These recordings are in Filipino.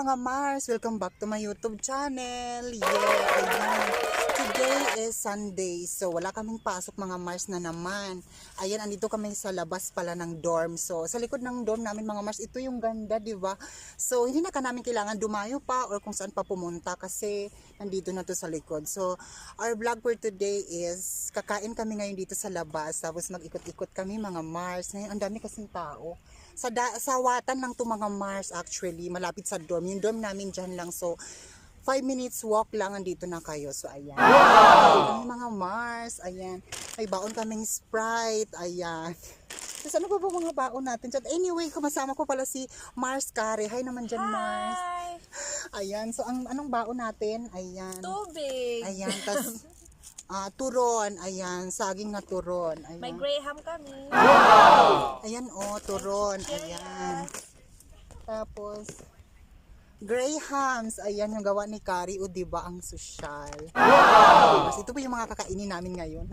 mga Mars! Welcome back to my YouTube channel! Yeah, ayan. Today is Sunday, so wala kaming pasok mga Mars na naman. Ayan, andito kami sa labas pala ng dorm. So, sa likod ng dorm namin mga Mars, ito yung ganda, di ba? So, hindi na ka namin kailangan dumayo pa or kung saan pa pumunta kasi nandito na to sa likod. So, our vlog for today is kakain kami ngayon dito sa labas. Tapos mag-ikot-ikot kami mga Mars. Ngayon, ang dami kasing tao. Sa Watan lang to mga Mars actually, malapit sa dorm. Yung dorm namin dyan lang, so 5 minutes walk lang, andito na kayo. So ayan, kami mga Mars, ayan, may baon kaming Sprite, ayan. Tapos ano ba mga baon natin dyan? Anyway, kumasama ko pala si Mars Kare. Hi naman dyan, Mars. Hi! Ayan, so anong baon natin? Ayan. Tubig! Ayan, tas turon, ayan, saging na turon. Ayan. May Graham kami. Ayan turon, ayan. Tapos, Grahams, ayan yung gawa ni Kari, o diba ang sosyal. Tapos ito po yung mga kakainin namin ngayon.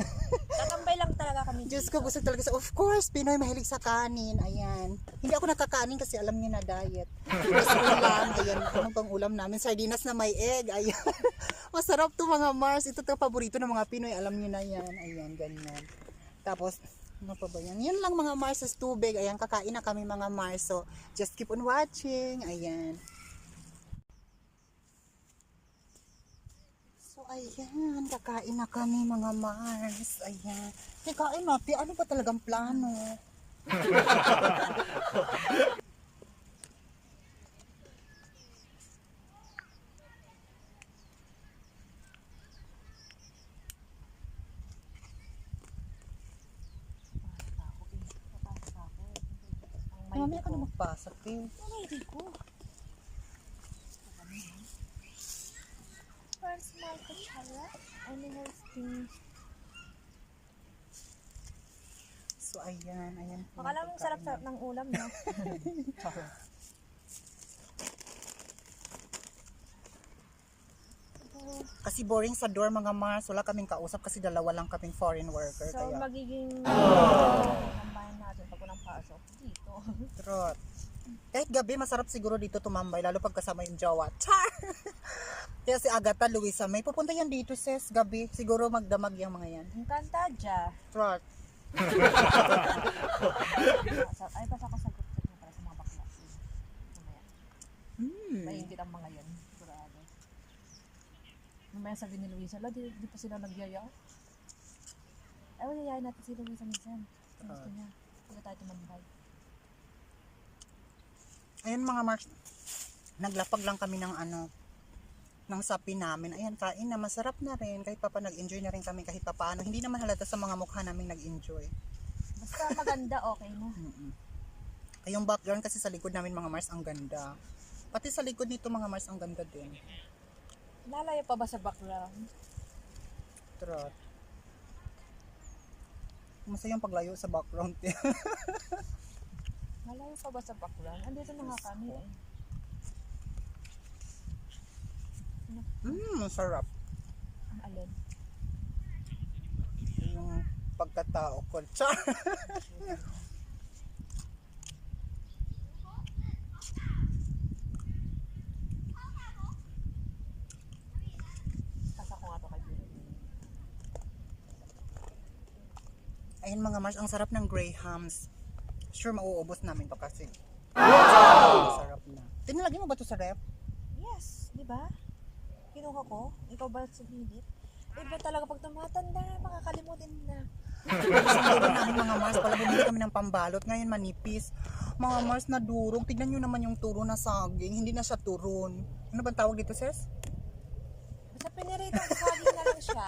Tatambay lang talaga kami Diyos dito. ko, gusto talaga of course, Pinoy mahilig sa kanin, ayan. Hindi ako nakakanin kasi alam niyo na diet. Tapos ulam, ayan, ano pang ulam namin, sardinas na may egg, ayan. Masarap to mga Mars, ito to paborito ng mga Pinoy, alam niyo na yan, ayan, ganyan. Tapos, ano pa ba yan? Yan lang mga Mars sa tubig, ayan, kakain na kami mga Mars, so just keep on watching, ayan. So, ayan, kakain na kami mga Mars. Ayan. Kakain natin, ano ba talagang plano? Mamaya ka na magpasok eh. Ready ko. First, my kutsara. Ano hosting? So, ayan, ayan. Akala mong sarap-sarap ng ulam, no? Kasi boring sa dorm mga Mars. Wala kaming kausap kasi dalawa lang kaming foreign worker. So, kaya, magiging tambayan natin pag walang pasok dito. trot. Kahit gabi, masarap siguro dito tumambay. Lalo pag kasama yung jowa. Char! Kaya si Agatha, Luisa, may pupunta yan dito, sis, gabi. Siguro magdamag yung mga yan. Ang kanta dya. Trot. Ay, basta ako sagot sa para sa mga bakla. Mamaya. Mahingkit ang mga yan. Sigurado. Mamaya sabi ni Luisa, di pa sila nagyaya. Ay, yayain natin si Luisa minsan. Gusto niya. Pagka tayo tumambay. Ayun mga Mars, naglapag lang kami ng ng sapi namin. Ayan, kain na, masarap na rin. Kahit pa nag-enjoy na rin kami kahit pa paano. Hindi naman halata sa mga mukha namin nag-enjoy. Basta maganda, okay na. Ay, yung background kasi sa likod namin mga Mars, ang ganda. Pati sa likod nito mga Mars, ang ganda din. Lalayo pa ba sa background? Trot. Kumusta yung paglayo sa background? Lalayo pa ba sa background? Andito na nga kami eh. Masarap. Ang alin? Yung pagkatao ko. Char! Kasa ko nga to kay Biro. Ayun mga Mars, ang sarap ng Grahams. Sure, mauubos namin to kasi. Masarap na. Tinalagyan mo ba to sa ref? Yes, di ba? Kinuha ko. Ikaw ba sumilit? Iba talaga pag tumatanda, makakalimutin na. Isang dulo namin mga Mars, pala bumili kami ng pambalot. Ngayon manipis. Mga Mars na durog. Tignan nyo naman yung turo na saging. Hindi na siya turon. Ano bang tawag dito, sis? Basta piniritong saging na lang siya.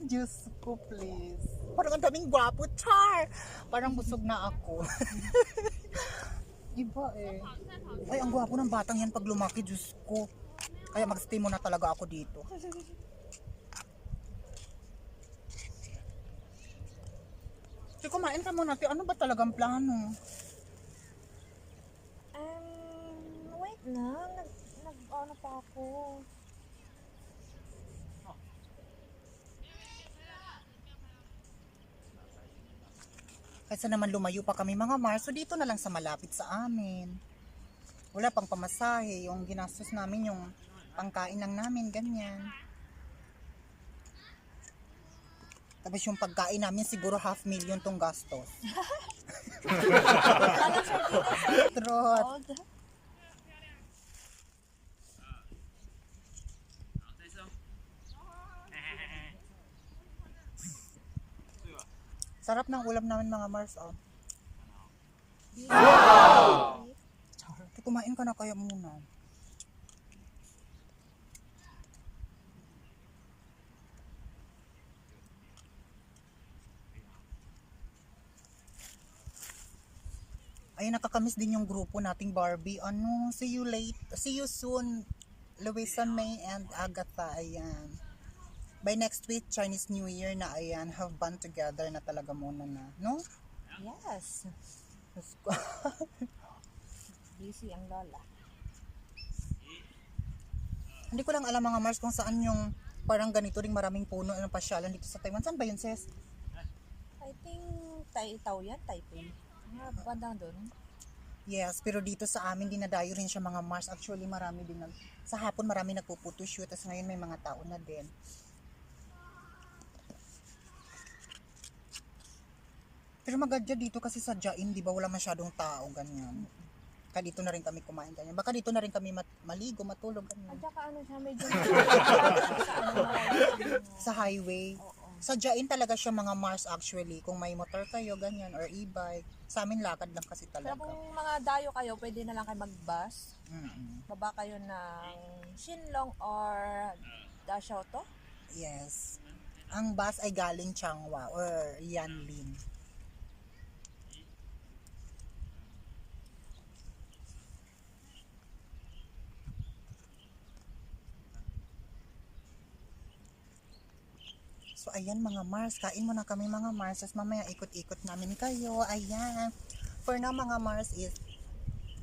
Diyos ko, please. Parang ang daming gwapo, char! Parang busog na ako. Iba eh. Ay, ang gwapo ng batang yan pag lumaki, Diyos ko. Kaya mag-stay muna talaga ako dito. So, kumain ka muna. Ano ba talagang plano? Wait na. Nag-ano pa ako. Kaysa naman lumayo pa kami mga Mars, so dito na lang sa malapit sa amin. Wala pang pamasahe, yung ginastos namin yung pangkain lang namin, ganyan. Tapos yung pagkain namin siguro 500,000 tong gastos. Trot. Oh, Sarap ng ulam namin mga Mars. Oh. Kumain ka na kaya muna. Ay, nakakamiss din yung grupo nating Barbie. Ano, see you late. See you soon. Luisa, May, and Agatha. Ayan. By next week, Chinese New Year na, ayan, have band together na talaga muna na. No? yes. Diyos ko. Busy ang lola. Hindi ko lang alam mga Mars kung saan yung parang ganito ring maraming puno ng pasyalan dito sa Taiwan. Saan ba yun, sis? I think Taitaw yan, Taipei. Mga bandang doon. Yes, pero dito sa amin dinadayo rin siya mga Mars. Actually, marami din sa hapon marami nagpo-photoshoot, tapos ngayon may mga tao na din. Pero magadya dito kasi sa Jain, di ba wala masyadong tao, ganyan. Kaya dito na rin kami kumain, ganyan. Baka dito na rin kami maligo, matulog, At ganyan. saka ano siya, medyo sa ano, Sa highway. oo. Sa Jain talaga siya mga Mars actually. Kung may motor kayo, ganyan, or e-bike. Sa amin lakad lang kasi Pero talaga. kung mga dayo kayo, pwede na lang kayo mag-bus. Mm-mm. Baba kayo ng Shinlong or Dashoto. Yes. Ang bus ay galing Changhua or Yanlin. So, ayan mga Mars. Kain muna kami mga Mars. Tapos mamaya ikot-ikot namin kayo. Ayan. For now mga Mars is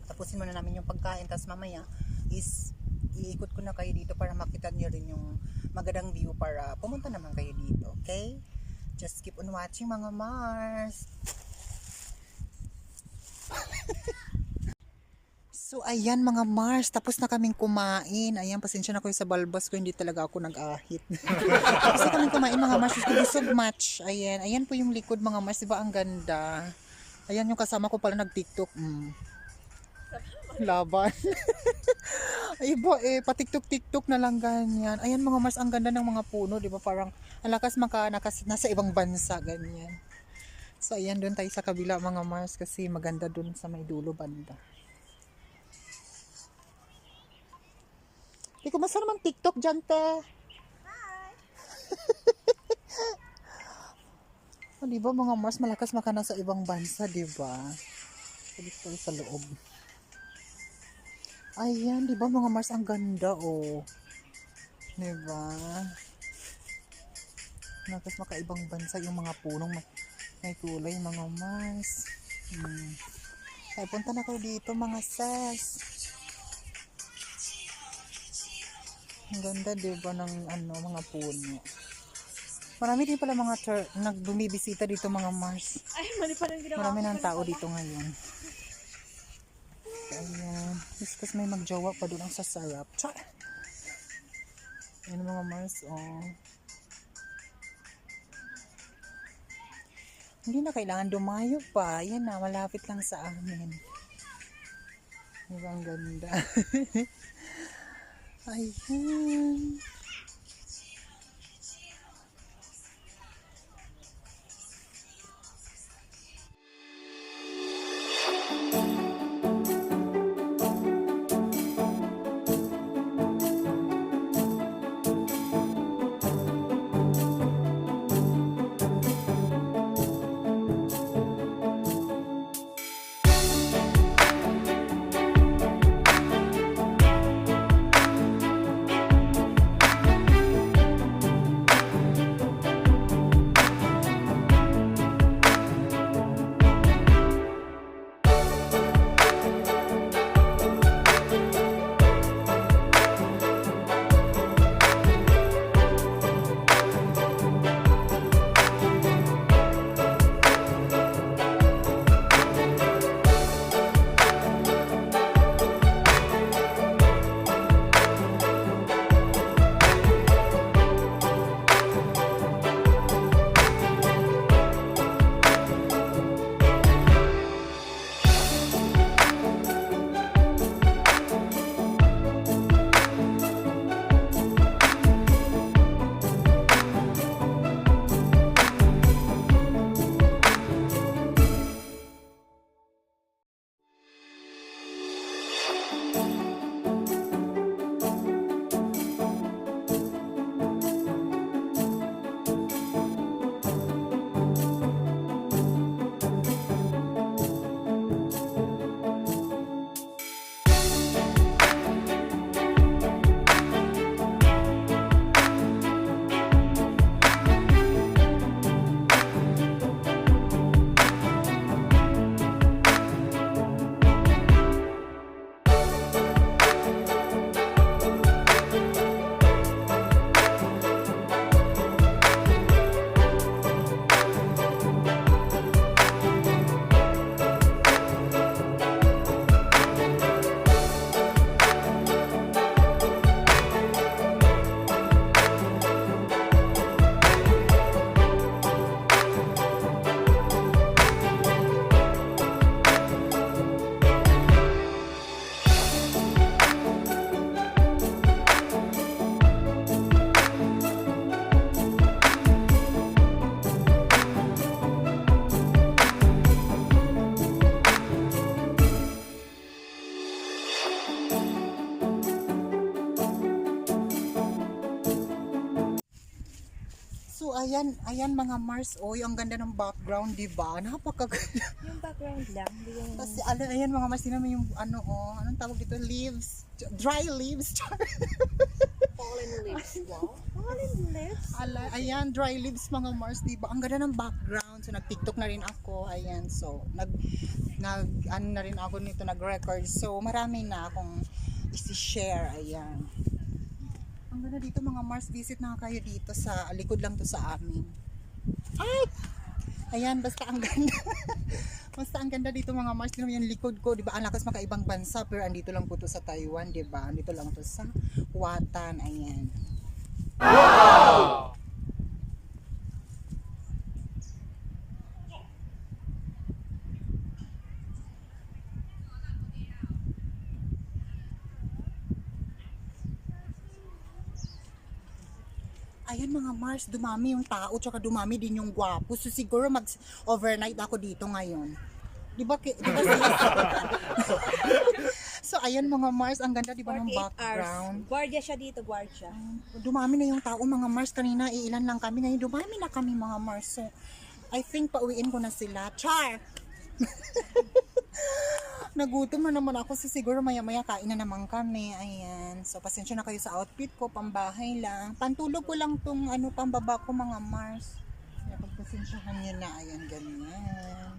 tapusin muna namin yung pagkain. Tapos mamaya is iikot ko na kayo dito para makita niyo rin yung magandang view para pumunta naman kayo dito. Okay? Just keep on watching mga Mars. So, ayan mga Mars, tapos na kaming kumain. Ayan, pasensya na kayo sa balbas ko, hindi talaga ako nag-ahit. Tapos na kaming kumain mga Mars, busog match. Ayan, ayan po yung likod mga Mars, diba ang ganda? Ayan yung kasama ko pala nag-tiktok. Laban. Ay ba patiktok-tiktok na lang ganyan. Ayan mga Mars, ang ganda ng mga puno, diba? Parang alakas nasa ibang bansa, ganyan. So, ayan, doon tayo sa kabila mga Mars kasi maganda doon sa may dulo banda. Ikaw, basta naman TikTok dyan, te. Hi! Oh, diba mga Mars, malakas makana sa ibang bansa, diba? Sabi tayo sa loob. Ayan, diba mga Mars, ang ganda, oh. Diba? Malakas makaibang bansa yung mga punong may kulay, mga Mars. Ay, punta na kayo dito, mga sis. Ang ganda, diba, ng mga puno. Marami din pala mga nagbumibisita dito mga Mars. Ay, mali pa rin ginawa. Marami ng tao dito ngayon. Ayan. Kasi may magjawa pa doon ang sasarap. Char! Ayan mga Mars, oh. Hindi na kailangan dumayo pa. Ayan na, malapit lang sa amin. Diba ang ganda? Ayan. So ayan mga Mars, oy, ang ganda ng background, 'di ba? Napakaganda. Yung background lang, hindi yung... Kasi ayan mga Mars, tingnan mo yung ano anong tawag dito? Leaves, dry leaves. Fallen leaves. Wow. Fallen leaves? Ayan, dry leaves mga Mars, 'di ba? Ang ganda ng background. So nag-TikTok na rin ako. Ayan, so ano na rin ako nito, nag-record. So marami na akong i-share. Ayan. Ang ganda dito mga Mars, visit na kayo dito sa likod lang to sa amin. Ay! Ayan, basta ang ganda. Basta ang ganda dito mga Mars. Tingnan mo yung likod ko, 'di ba? Ang lakas makaibang bansa, pero andito lang po to sa Taiwan, 'di ba? Andito lang to sa Watan. Ayan. Ayan mga Mars, dumami yung tao, tsaka dumami din yung gwapo. So siguro mag-overnight ako dito ngayon. Di ba So ayan mga Mars, ang ganda di ba ng 48 background. hours. Guardia siya dito, guardia. Dumami na yung tao mga Mars, kanina iilan lang kami, ngayon dumami na kami mga Mars. So I think pauwiin ko na sila. Char! Nagutom na naman ako, so siguro maya-maya kain na naman kami. Ayan. So pasensya na kayo sa outfit ko, pambahay lang. Pantulog ko lang tong pambaba ko mga Mars. Kaya pagpasensyahan nyo na. Ayan, ganyan.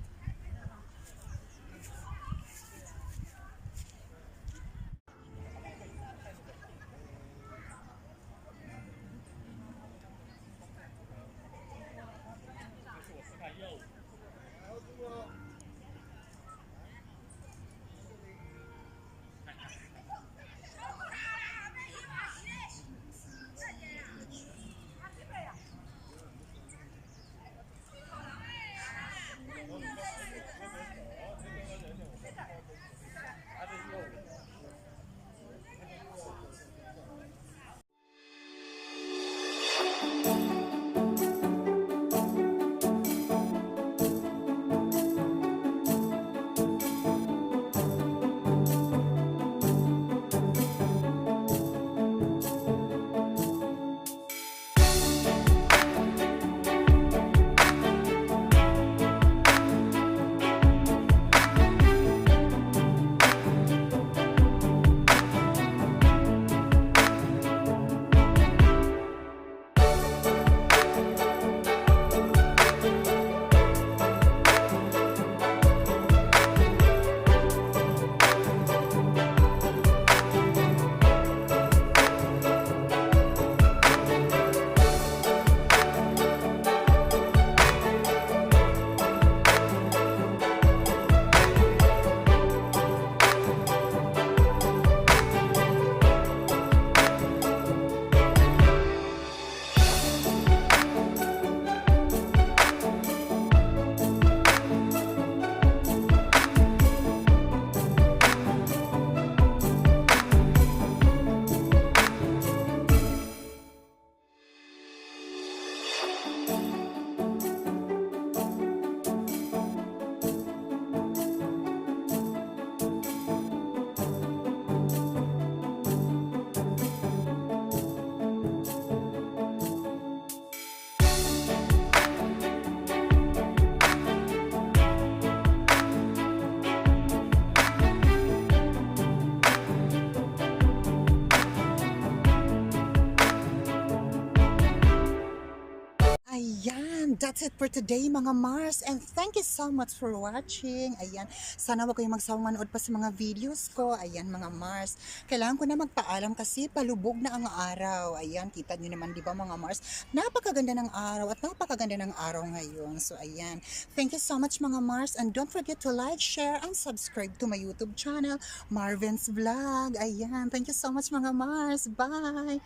Ayan, that's it for today mga Mars, and thank you so much for watching. Ayan, sana wag kayong magsawang manood pa sa mga videos ko. Ayan mga Mars, kailangan ko na magpaalam kasi palubog na ang araw. Ayan, kita niyo naman di ba mga Mars, napakaganda ng araw at napakaganda ng araw ngayon. So ayan, thank you so much mga Mars, and don't forget to like, share, and subscribe to my YouTube channel, Marvin's Vlog. Ayan, thank you so much mga Mars, bye!